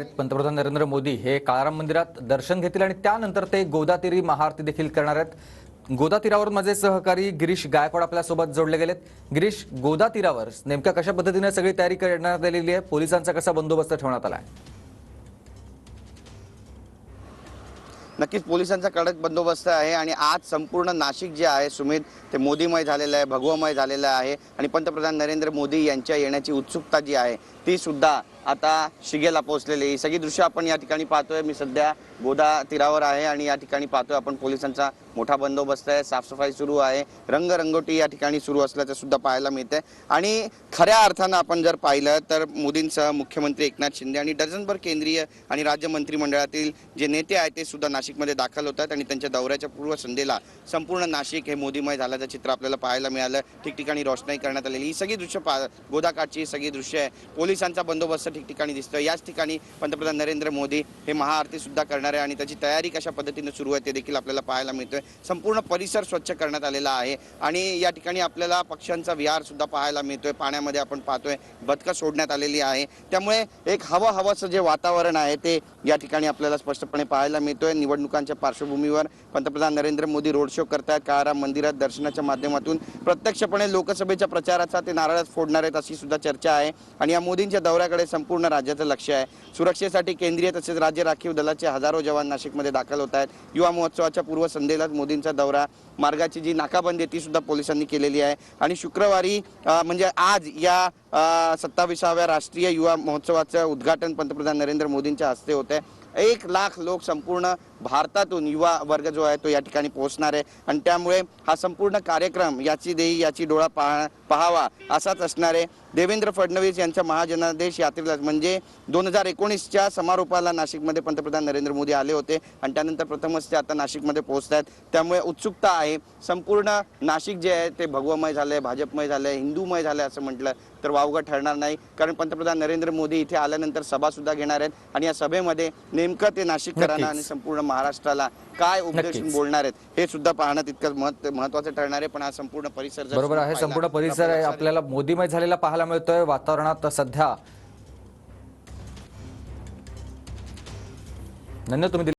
पंतप्रधान नरेंद्र मोदी हे काळाराम मंदिरात दर्शन घेतील आणि त्यानंतर ते गोदातीरी महाआरती देखील करणार आहेत। गोदा तीरावर माझे सहकारी गिरीश गायकवाड आपल्या सोबत जोडले गेलेत। गिरीश, गोदा तीरावर नेमक्या कशा पद्धतीने सगळी तयारी करण्यात आलेली आहे, पोलिसांचा कसा बंदोबस्त ठेवण्यात आला आहे? नक्कीच पोलिसांचा कडक बंदोबस्त आहे आणि आज संपूर्ण नाशिक जे आहे सुमित ते मोदीमय झालेलं आहे, भगवमय झालेलं आहे आणि पंतप्रधान नरेंद्र मोदी यांच्या येण्याची उत्सुकता जी आहे ती सुद्धा आता शिगेला पोहोचलेली। सगळी दृश्य आपण या ठिकाणी पाहतोय। मी सध्या गोदा तीरावर आहे आणि या ठिकाणी पाहतोय आपण पोलिसांचा मोठा बंदोबस्त आहे, साफसफाई सुरू आहे, रंगरंगोटी या ठिकाणी सुरू असल्याचं सुद्धा पाहायला मिळतंय। आणि खऱ्या अर्थानं आपण जर पाहिलं तर मोदींसह मुख्यमंत्री एकनाथ शिंदे आणि डझनभर केंद्रीय आणि राज्य मंत्रिमंडळातील जे नेते आहेत ते सुद्धा नाशिकमध्ये दाखल होत आहेत आणि त्यांच्या दौऱ्याच्या पूर्वसंध्येला संपूर्ण नाशिक हे मोदीमय झाल्याचं चित्र आपल्याला पाहायला मिळालं। ठिकठिकाणी रोषणाई करण्यात आलेली ही सगळी दृश्य गोदाकाठची सगळी दृश्य आहे। पोलिसांचा बंदोबस्त ठिकठिकाणी दिसतोय। याच ठिकाणी पंतप्रधान नरेंद्र मोदी हे महाआरती सुद्धा करणार आहे आणि त्याची तयारी कशा पद्धतीने सुरू आहे ते देखील आपल्याला पाहायला मिळतोय। संपूर्ण परिसर स्वच्छ करण्यात आलेला आहे आणि या ठिकाणी आपल्याला पक्ष्यांचा विहार सुद्धा पाहायला मिळतोय। पाण्यामध्ये आपण पाहतोय बदकं सोडण्यात आलेली आहे, त्यामुळे एक हवाचं जे वातावरण आहे ते या ठिकाणी आपल्याला स्पष्टपणे पाहायला मिळतोय। निवडणुकांच्या पार्श्वभूमीवर पंतप्रधान नरेंद्र मोदी रोड शो करतायत, काळाराम मंदिरात दर्शनाच्या माध्यमातून प्रत्यक्षपणे लोकसभेच्या प्रचाराचा ते नारळच फोडणार आहेत अशी सुद्धा चर्चा आहे आणि या मोदींच्या दौऱ्याकडे संपूर्ण राज्याचं लक्ष आहे। सुरक्षेसाठी केंद्रीय तसेच राज्य राखीव दलाचे हजारो जवान नाशिकमध्ये दाखल होत आहेत। युवा महोत्सवाच्या पूर्वसंध्येलाच मोदींचा दौरा, मार्गाची जी नाकाबंदी ती सुद्धा पोलिसांनी केलेली आहे आणि शुक्रवारी म्हणजे आज या 27व्या राष्ट्रीय युवा महोत्सवाचं उद्घाटन पंतप्रधान नरेंद्र मोदींच्या हस्ते होते। 1 लाख लोक संपूर्ण भारतातून युवा वर्ग जो आहे तो या ठिकाणी पोहोचणार आहे आणि त्यामुळे हा संपूर्ण कार्यक्रम याची देही याची डोळा पाहावा असाच असणार आहे। देवेंद्र फडणवीस यांच्या महाजनादेश यात्रेला म्हणजे 2019च्या समारोपाला नाशिकमध्ये पंतप्रधान नरेंद्र मोदी आले होते आणि त्यानंतर प्रथमच ते आता नाशिकमध्ये पोहोचत आहेत, त्यामुळे उत्सुकता आहे। संपूर्ण नाशिक जे आहे ते भगवमय झालंय, भाजपमय झालंय, हिंदूमय झालंय असं म्हटलं तर वावगं ठरणार नाही, कारण पंतप्रधान नरेंद्र मोदी इथे आल्यानंतर सभा सुद्धा घेणार आहेत आणि या सभेमध्ये नेमकं ते नाशिककरांना आणि संपूर्ण महाराष्ट्राला काय उपदेशून बोलणार आहेत हे सुद्धा पाहणं तितकंच महत्त्वाचं ठरणार आहे। पण हा संपूर्ण परिसर बरोबर आहे, संपूर्ण परिसर आहे आपल्याला मोदीमय झालेला पाहायला मिळतोय वातावरणात सध्या। तुम्ही